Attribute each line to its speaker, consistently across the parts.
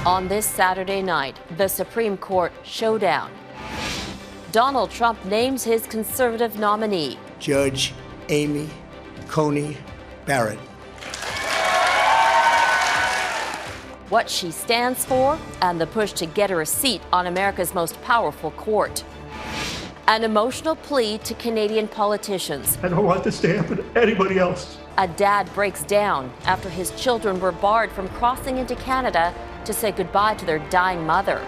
Speaker 1: On this Saturday night, the Supreme Court showdown. Donald Trump names his conservative nominee,
Speaker 2: Judge Amy Coney Barrett.
Speaker 1: What she stands for, and the push to get her a seat on America's most powerful court. An emotional plea to Canadian politicians.
Speaker 3: I don't want this to happen to anybody else.
Speaker 1: A dad breaks down after his children were barred from crossing into Canada to say goodbye to their dying mother.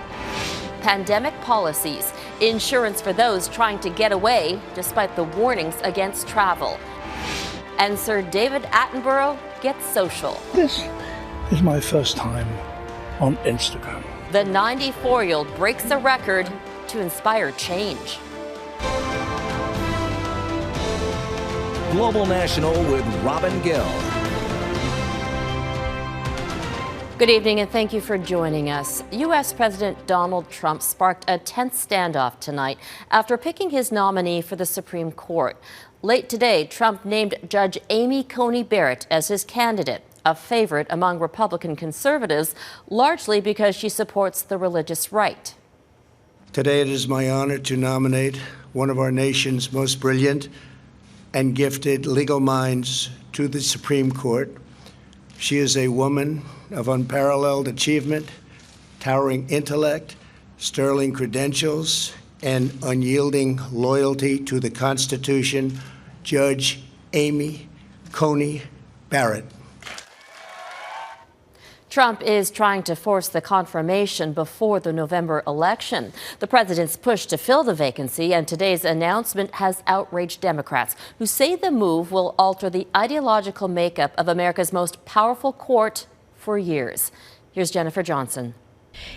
Speaker 1: Pandemic policies, insurance for those trying to get away despite the warnings against travel. And Sir David Attenborough gets social.
Speaker 4: This is my first time on Instagram.
Speaker 1: The 94-year-old breaks the record to inspire change.
Speaker 5: Global National with Robin Gill.
Speaker 1: Good evening and thank you for joining us. U.S. President Donald Trump sparked a tense standoff tonight after picking his nominee for the Supreme Court. Late today, Trump named Judge Amy Coney Barrett as his candidate, a favorite among Republican conservatives, largely because she supports the religious right.
Speaker 2: Today it is my honor to nominate one of our nation's most brilliant and gifted legal minds to the Supreme Court. She is a woman of unparalleled achievement, towering intellect, sterling credentials, and unyielding loyalty to the Constitution, Judge Amy Coney Barrett.
Speaker 1: Trump is trying to force the confirmation before the November election. The president's push to fill the vacancy and today's announcement has outraged Democrats who say the move will alter the ideological makeup of America's most powerful court for years. Here's Jennifer Johnson.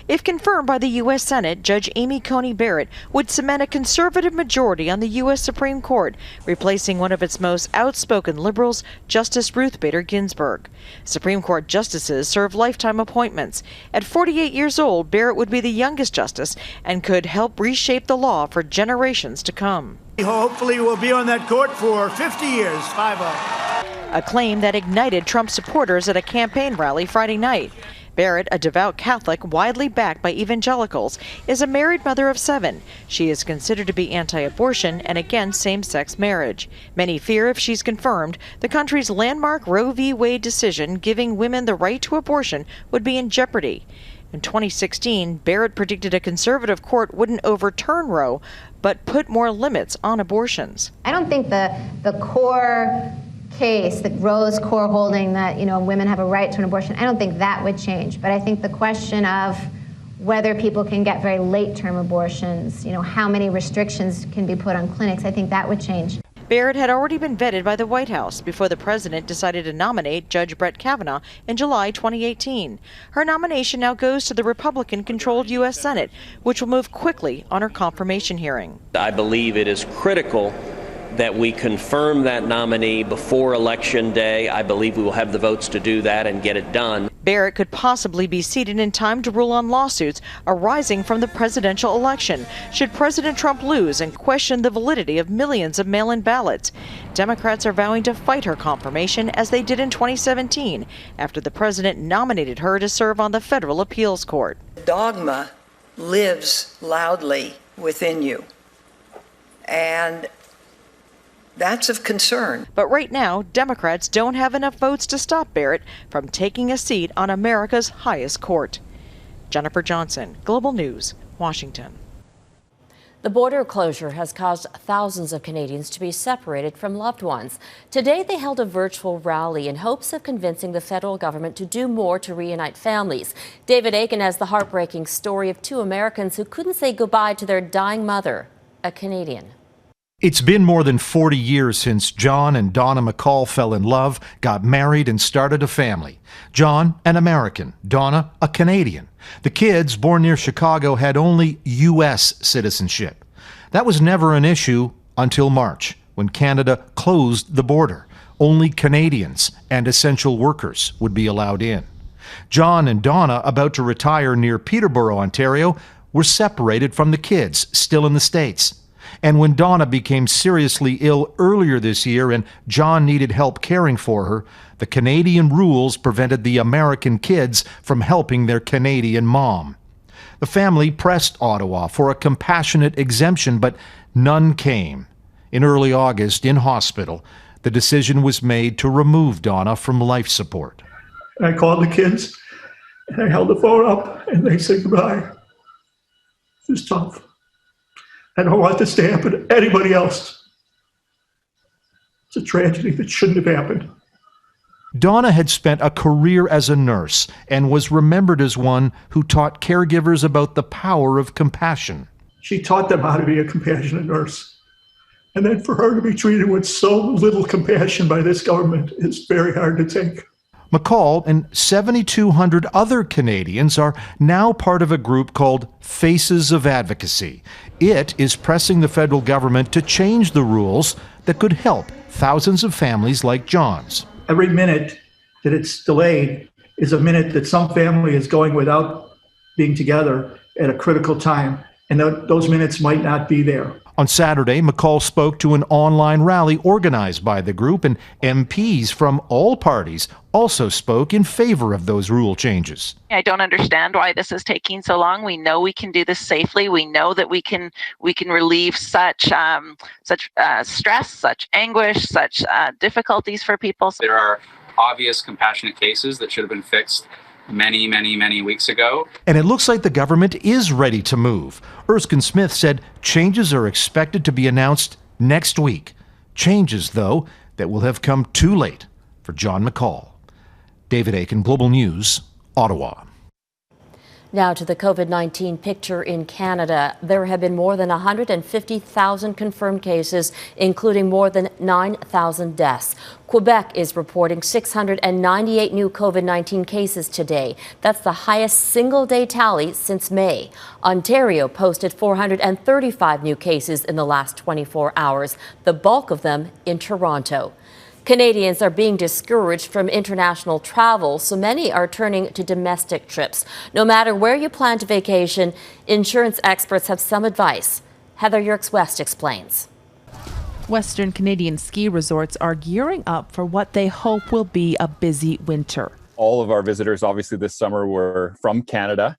Speaker 6: If confirmed by the U.S. Senate, Judge Amy Coney Barrett would cement a conservative majority on the U.S. Supreme Court, replacing one of its most outspoken liberals, Justice Ruth Bader Ginsburg. Supreme Court justices serve lifetime appointments. At 48 years old, Barrett would be the youngest justice and could help reshape the law for generations to come.
Speaker 7: Hopefully we'll be on that court for 50 years, 5-0.
Speaker 6: A claim that ignited Trump supporters at a campaign rally Friday night. Barrett, a devout Catholic widely backed by evangelicals, is a married mother of 7. She is considered to be anti-abortion and against same-sex marriage. Many fear if she's confirmed, the country's landmark Roe v. Wade decision giving women the right to abortion would be in jeopardy. In 2016, Barrett predicted a conservative court wouldn't overturn Roe, but put more limits on abortions.
Speaker 8: I don't think the core case, the Roe's core holding that, women have a right to an abortion, I don't think that would change. But I think the question of whether people can get very late-term abortions, how many restrictions can be put on clinics, I think that would change.
Speaker 6: Barrett had already been vetted by the White House before the president decided to nominate Judge Brett Kavanaugh in July 2018. Her nomination now goes to the Republican-controlled U.S. Senate, which will move quickly on her confirmation hearing.
Speaker 9: I believe it is critical that we confirm that nominee before Election Day. I believe we will have the votes to do that and get it done.
Speaker 6: Barrett could possibly be seated in time to rule on lawsuits arising from the presidential election, should President Trump lose and question the validity of millions of mail-in ballots. Democrats are vowing to fight her confirmation as they did in 2017, after the president nominated her to serve on the federal appeals court.
Speaker 10: Dogma lives loudly within you, and that's of concern.
Speaker 6: But right now, Democrats don't have enough votes to stop Barrett from taking a seat on America's highest court. Jennifer Johnson, Global News, Washington.
Speaker 1: The border closure has caused thousands of Canadians to be separated from loved ones. Today, they held a virtual rally in hopes of convincing the federal government to do more to reunite families. David Akin has the heartbreaking story of 2 Americans who couldn't say goodbye to their dying mother, a Canadian.
Speaker 11: It's been more than 40 years since John and Donna McCall fell in love, got married, and started a family. John, an American. Donna, a Canadian. The kids, born near Chicago, had only U.S. citizenship. That was never an issue until March, when Canada closed the border. Only Canadians and essential workers would be allowed in. John and Donna, about to retire near Peterborough, Ontario, were separated from the kids, still in the States. And when Donna became seriously ill earlier this year and John needed help caring for her, the Canadian rules prevented the American kids from helping their Canadian mom. The family pressed Ottawa for a compassionate exemption, but none came. In early August, in hospital, the decision was made to remove Donna from life support.
Speaker 3: And I called the kids, and I held the phone up, and they said goodbye. It was tough. I don't want this to happen to anybody else. It's a tragedy that shouldn't have happened.
Speaker 11: Donna had spent a career as a nurse and was remembered as one who taught caregivers about the power of compassion.
Speaker 3: She taught them how to be a compassionate nurse. And then for her to be treated with so little compassion by this government is very hard to take.
Speaker 11: McCall and 7,200 other Canadians are now part of a group called Faces of Advocacy. It is pressing the federal government to change the rules that could help thousands of families like John's.
Speaker 3: Every minute that it's delayed is a minute that some family is going without being together at a critical time, and those minutes might not be there.
Speaker 11: On Saturday, McCall spoke to an online rally organized by the group, and MPs from all parties also spoke in favor of those rule changes.
Speaker 12: I don't understand why this is taking so long. We know we can do this safely. We know that we can relieve such stress, such anguish, such difficulties for people.
Speaker 13: There are obvious compassionate cases that should have been fixed many weeks ago.
Speaker 11: And it looks like the government is ready to move. Erskine Smith said changes are expected to be announced next week. Changes, though, that will have come too late for John McCall. David Akin, Global News, Ottawa.
Speaker 1: Now to the COVID-19 picture in Canada. There have been more than 150,000 confirmed cases, including more than 9,000 deaths. Quebec is reporting 698 new COVID-19 cases today. That's the highest single-day tally since May. Ontario posted 435 new cases in the last 24 hours, the bulk of them in Toronto. Canadians are being discouraged from international travel, so many are turning to domestic trips. No matter where you plan to vacation, insurance experts have some advice. Heather Yerkes-West explains.
Speaker 14: Western Canadian ski resorts are gearing up for what they hope will be a busy winter.
Speaker 15: All of our visitors, obviously, this summer were from Canada.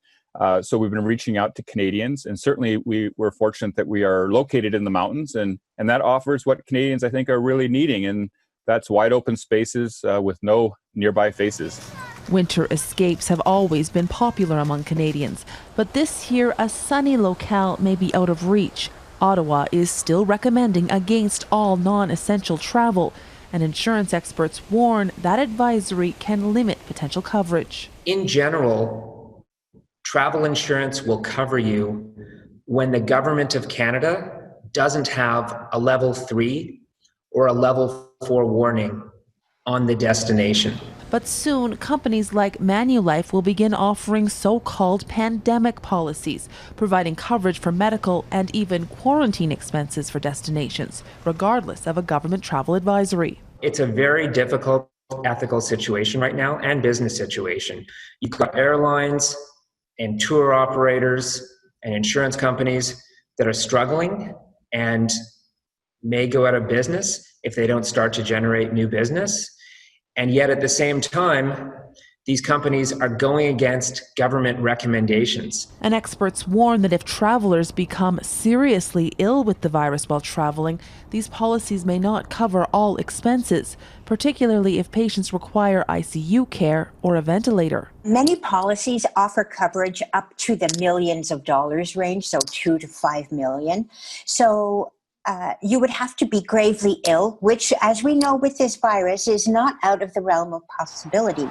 Speaker 15: So we've been reaching out to Canadians, and certainly we're fortunate that we are located in the mountains, and that offers what Canadians, I think, are really needing. And that's wide open spaces with no nearby faces.
Speaker 14: Winter escapes have always been popular among Canadians, but this year a sunny locale may be out of reach. Ottawa is still recommending against all non-essential travel, and insurance experts warn that advisory can limit potential coverage.
Speaker 16: In general, travel insurance will cover you when the Government of Canada doesn't have a level 3 or a level 4 warning on the destination.
Speaker 14: But soon, companies like Manulife will begin offering so-called pandemic policies, providing coverage for medical and even quarantine expenses for destinations, regardless of a government travel advisory.
Speaker 16: It's a very difficult ethical situation right now and business situation. You've got airlines and tour operators and insurance companies that are struggling and may go out of business if they don't start to generate new business. And yet at the same time, these companies are going against government recommendations.
Speaker 14: And experts warn that if travelers become seriously ill with the virus while traveling, these policies may not cover all expenses, particularly if patients require ICU care or a ventilator.
Speaker 17: Many policies offer coverage up to the millions of dollars range, so $2 to $5 million. So you would have to be gravely ill, which, as we know with this virus, is not out of the realm of possibility.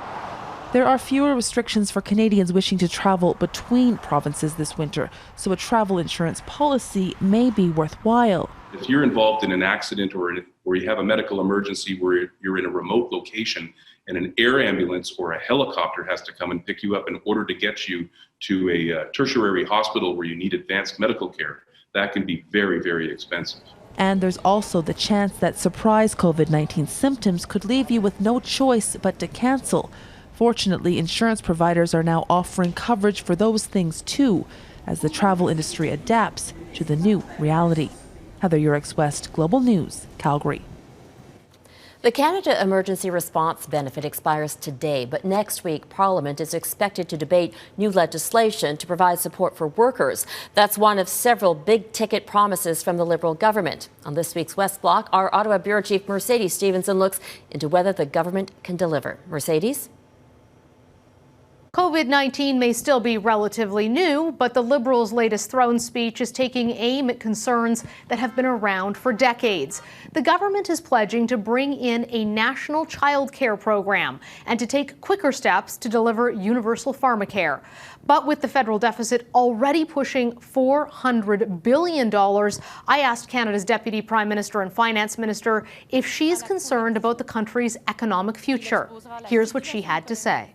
Speaker 14: There are fewer restrictions for Canadians wishing to travel between provinces this winter, so a travel insurance policy may be worthwhile.
Speaker 18: If you're involved in an accident or you have a medical emergency where you're in a remote location and an air ambulance or a helicopter has to come and pick you up in order to get you to a tertiary hospital where you need advanced medical care, that can be very, very expensive.
Speaker 14: And there's also the chance that surprise COVID-19 symptoms could leave you with no choice but to cancel. Fortunately, insurance providers are now offering coverage for those things too, as the travel industry adapts to the new reality. Heather Urix-West, Global News, Calgary.
Speaker 1: The Canada Emergency Response Benefit expires today, but next week Parliament is expected to debate new legislation to provide support for workers. That's one of several big-ticket promises from the Liberal government. On this week's West Block, our Ottawa Bureau Chief Mercedes Stevenson looks into whether the government can deliver. Mercedes?
Speaker 19: COVID-19 may still be relatively new, but the Liberals' latest throne speech is taking aim at concerns that have been around for decades. The government is pledging to bring in a national child care program and to take quicker steps to deliver universal pharmacare. But with the federal deficit already pushing $400 billion, I asked Canada's Deputy Prime Minister and Finance Minister if she's concerned about the country's economic future. Here's what she had to say.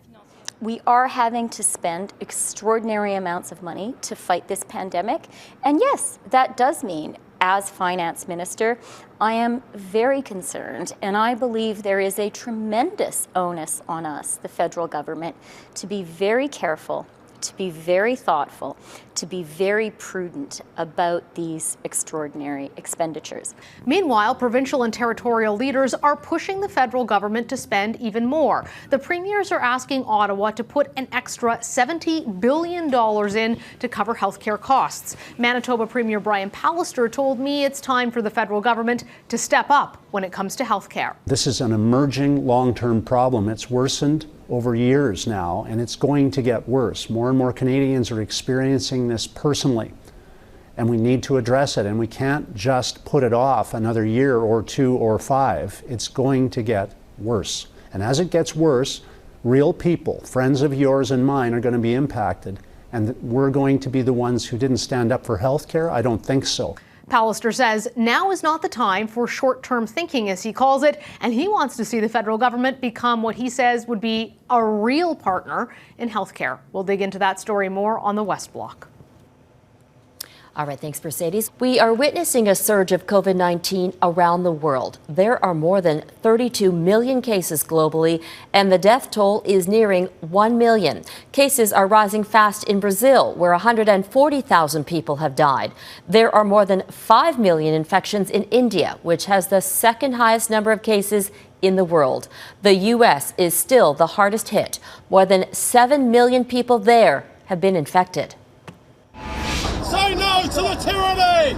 Speaker 20: We are having to spend extraordinary amounts of money to fight this pandemic. And yes, that does mean, as finance minister, I am very concerned, and I believe there is a tremendous onus on us, the federal government, to be very careful, to be very thoughtful, to be very prudent about these extraordinary expenditures.
Speaker 19: Meanwhile, provincial and territorial leaders are pushing the federal government to spend even more. The premiers are asking Ottawa to put an extra $70 billion in to cover healthcare costs. Manitoba Premier Brian Pallister told me it's time for the federal government to step up when it comes to healthcare.
Speaker 21: This is an emerging long-term problem. It's worsened over years now, and it's going to get worse. More and more Canadians are experiencing this personally, and we need to address it, and we can't just put it off another year or 2 or 5. It's going to get worse. And as it gets worse, real people, friends of yours and mine, are going to be impacted, and we're going to be the ones who didn't stand up for health care? I don't think so.
Speaker 19: Pallister says now is not the time for short-term thinking, as he calls it, and he wants to see the federal government become what he says would be a real partner in healthcare. We'll dig into that story more on the West Block.
Speaker 1: All right, thanks, Mercedes. We are witnessing a surge of COVID-19 around the world. There are more than 32 million cases globally, and the death toll is nearing 1 million. Cases are rising fast in Brazil, where 140,000 people have died. There are more than 5 million infections in India, which has the second highest number of cases in the world. The U.S. is still the hardest hit. More than 7 million people there have been infected.
Speaker 22: Say no to the tyranny!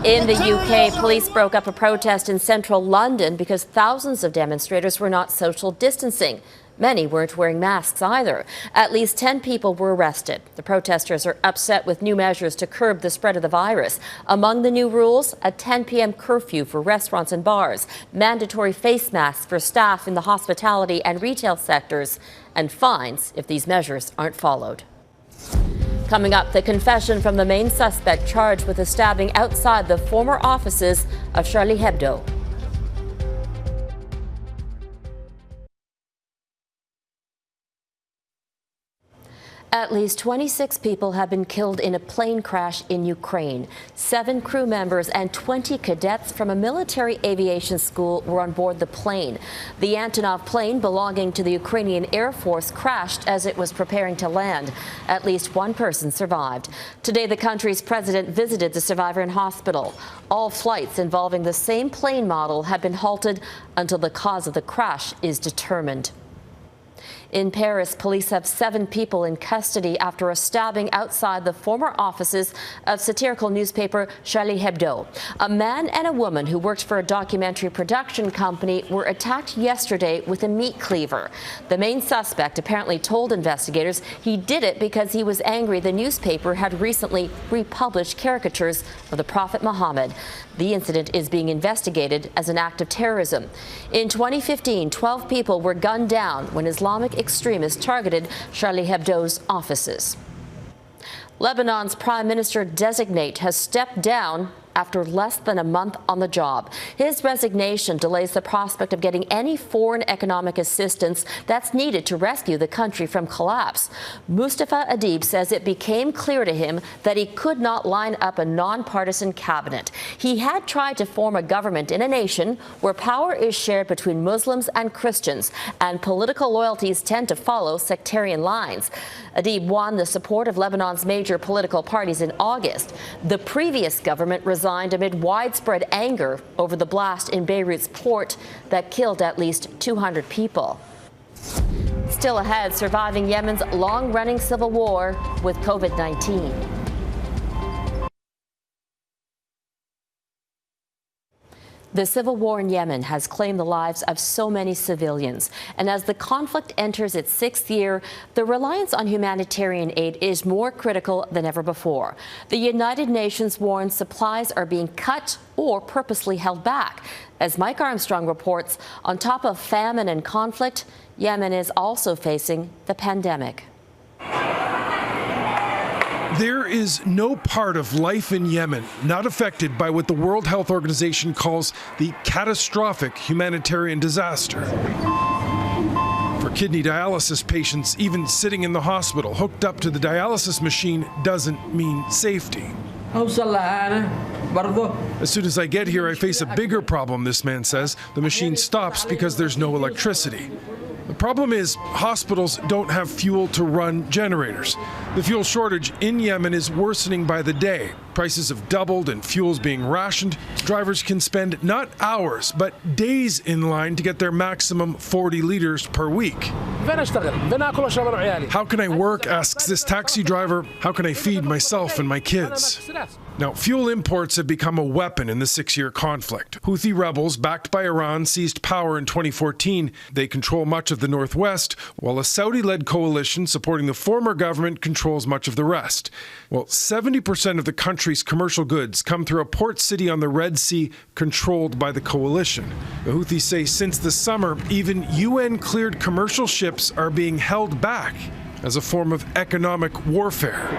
Speaker 1: In the UK, police broke up a protest in central London because thousands of demonstrators were not social distancing. Many weren't wearing masks either. At least 10 people were arrested. The protesters are upset with new measures to curb the spread of the virus. Among the new rules, a 10 p.m. curfew for restaurants and bars, mandatory face masks for staff in the hospitality and retail sectors, and fines if these measures aren't followed. Coming up, the confession from the main suspect charged with a stabbing outside the former offices of Charlie Hebdo. At least 26 people have been killed in a plane crash in Ukraine. 7 crew members and 20 cadets from a military aviation school were on board the plane. The Antonov plane belonging to the Ukrainian Air Force crashed as it was preparing to land. At least 1 person survived. Today, the country's president visited the survivor in hospital. All flights involving the same plane model have been halted until the cause of the crash is determined. In Paris, police have 7 people in custody after a stabbing outside the former offices of satirical newspaper Charlie Hebdo. A man and a woman who worked for a documentary production company were attacked yesterday with a meat cleaver. The main suspect apparently told investigators he did it because he was angry the newspaper had recently republished caricatures of the Prophet Muhammad. The incident is being investigated as an act of terrorism. In 2015, 12 people were gunned down when Islamic extremists targeted Charlie Hebdo's offices. Lebanon's prime minister-designate has stepped down after less than a month on the job. His resignation delays the prospect of getting any foreign economic assistance that's needed to rescue the country from collapse. Mustafa Adib says it became clear to him that he could not line up a nonpartisan cabinet. He had tried to form a government in a nation where power is shared between Muslims and Christians, and political loyalties tend to follow sectarian lines. Adib won the support of Lebanon's major political parties in August. The previous government resigned resigned amid widespread anger over the blast in Beirut's port that killed at least 200 people. Still ahead, surviving Yemen's long-running civil war with COVID-19. The civil war in Yemen has claimed the lives of so many civilians, and as the conflict enters its 6th year, the reliance on humanitarian aid is more critical than ever before. The United Nations warns supplies are being cut or purposely held back. As Mike Armstrong reports, on top of famine and conflict, Yemen is also facing the pandemic.
Speaker 4: There is no part of life in Yemen not affected by what the World Health Organization calls the catastrophic humanitarian disaster. For kidney dialysis patients, even sitting in the hospital hooked up to the dialysis machine doesn't mean safety. As soon as I get here, I face a bigger problem, this man says. The machine stops because there's no electricity. The problem is hospitals don't have fuel to run generators. The fuel shortage in Yemen is worsening by the day. Prices have doubled and fuel's being rationed. Drivers can spend not hours, but days in line to get their maximum 40 liters per week. How can I work, asks this taxi driver. How can I feed myself and my kids? Now, fuel imports have become a weapon in the 6-year conflict. Houthi rebels, backed by Iran, seized power in 2014. They control much of the northwest, while a Saudi-led coalition supporting the former government controls much of the rest. Well, 70% of the country's commercial goods come through a port city on the Red Sea controlled by the coalition. The Houthis say since the summer, even UN-cleared commercial ships are being held back as a form of economic warfare.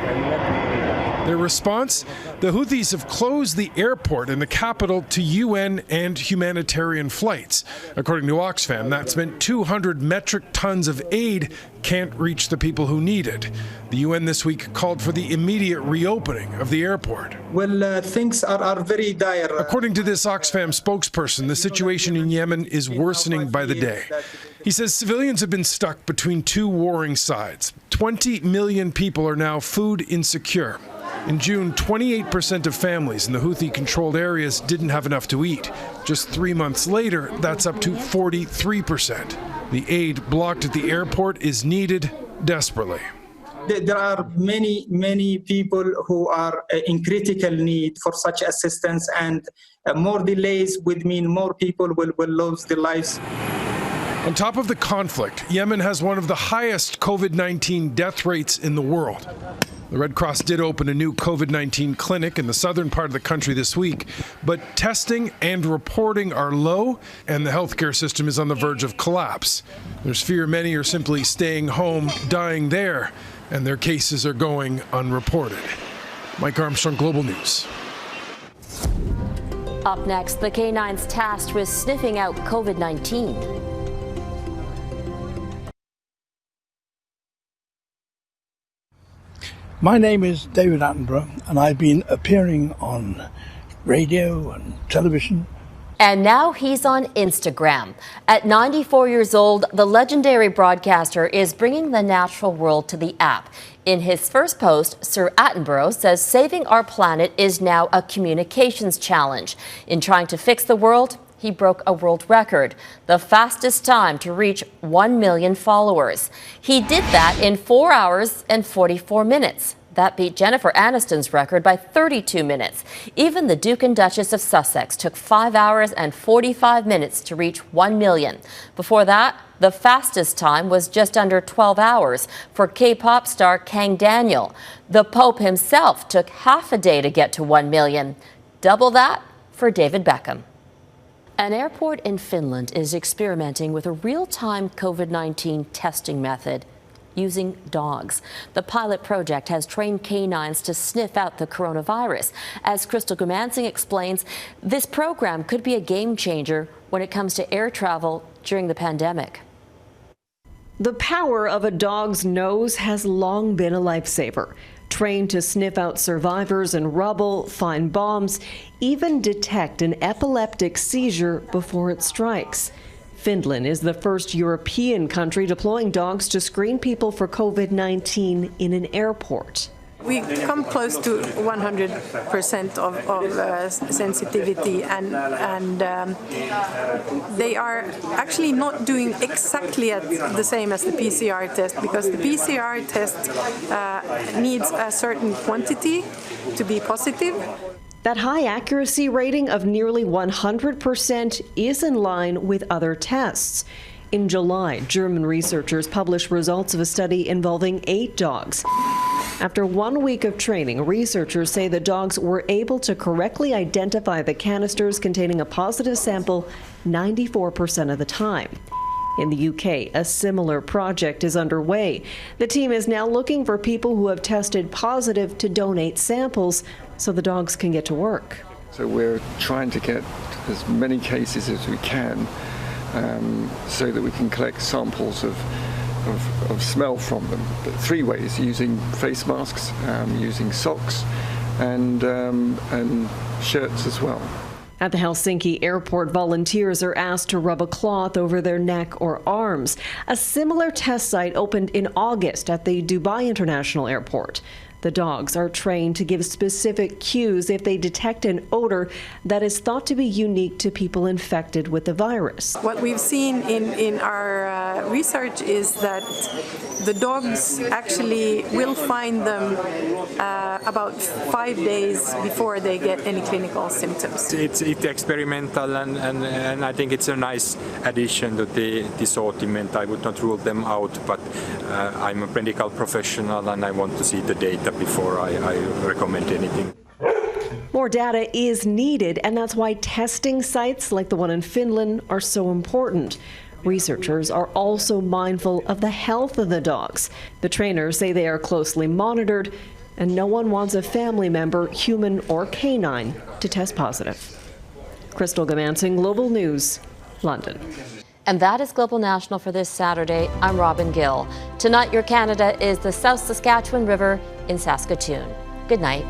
Speaker 4: Their response? The Houthis have closed the airport in the capital to UN and humanitarian flights. According to Oxfam, that's meant 200 metric tons of aid can't reach the people who need it. The UN this week called for the immediate reopening of the airport.
Speaker 5: Well, things are very dire.
Speaker 4: According to this Oxfam spokesperson, the situation in Yemen is worsening by the day. He says civilians have been stuck between two warring sides. 20 million people are now food insecure. In June, 28% of families in the Houthi-controlled areas didn't have enough to eat. Just 3 months later, that's up to 43%. The aid blocked at the airport is needed desperately.
Speaker 5: There are many people who are in critical need for such assistance, and more delays would mean more people will lose their lives.
Speaker 4: On top of the conflict, Yemen has one of the highest COVID-19 death rates in the world. The Red Cross did open a new COVID-19 clinic in the southern part of the country this week, but testing and reporting are low, and the healthcare system is on the verge of collapse. There's fear many are simply staying home, dying there, and their cases are going unreported. Mike Armstrong, Global News.
Speaker 1: Up next, the canines tasked with sniffing out COVID-19.
Speaker 23: My name is David Attenborough, and I've been appearing on radio and television.
Speaker 1: And now he's on Instagram. At 94 years old, the legendary broadcaster is bringing the natural world to the app. In his first post, Sir Attenborough says saving our planet is now a communications challenge. In trying to fix the world, he broke a world record, the fastest time to reach 1 million followers. He did that in 4 hours and 44 minutes. That beat Jennifer Aniston's record by 32 minutes. Even the Duke and Duchess of Sussex took 5 hours and 45 minutes to reach 1 million. Before that, the fastest time was just under 12 hours for K-pop star Kang Daniel. The Pope himself took half a day to get to 1 million. Double that for David Beckham. An airport in Finland is experimenting with a real-time COVID-19 testing method using dogs. The pilot project has trained canines to sniff out the coronavirus. As Crystal Gumansing explains, this program could be a game changer when it comes to air travel during the pandemic.
Speaker 24: The power of a dog's nose has long been a lifesaver. Trained to sniff out survivors and rubble, find bombs, even detect an epileptic seizure before it strikes. Finland is the first European country deploying dogs to screen people for COVID-19 in an airport.
Speaker 2: We come close to 100% of sensitivity, and they are actually not doing exactly the same as the PCR test, because the PCR test needs a certain quantity to be positive.
Speaker 24: That high accuracy rating of nearly 100% is in line with other tests. In July, German researchers published results of a study involving 8 dogs. After 1 week of training, researchers say the dogs were able to correctly identify the canisters containing a positive sample 94% of the time. In the UK, a similar project is underway. The team is now looking for people who have tested positive to donate samples so the dogs can get to work.
Speaker 7: So we're trying to get as many cases as we can so that we can collect samples of smell from them. But 3 ways: using face masks, using socks, and shirts as well.
Speaker 24: At the Helsinki airport, volunteers are asked to rub a cloth over their neck or arms. A similar test site opened in August at the Dubai International Airport. The dogs are trained to give specific cues if they detect an odor that is thought to be unique to people infected with the virus.
Speaker 2: What we've seen in our research is that the dogs actually will find them about 5 days before they get any clinical symptoms.
Speaker 8: It's experimental, and I think it's a nice addition to the assortment. I would not rule them out, but I'm a medical professional and I want to see the data before I recommend anything.
Speaker 24: More data is needed, and that's why testing sites like the one in Finland are so important. Researchers are also mindful of the health of the dogs. The trainers say they are closely monitored, and no one wants a family member, human or canine, to test positive. Crystal Gamansing, Global News, London.
Speaker 1: And that is Global National for this Saturday. I'm Robin Gill. Tonight, your Canada is the South Saskatchewan River in Saskatoon. Good night.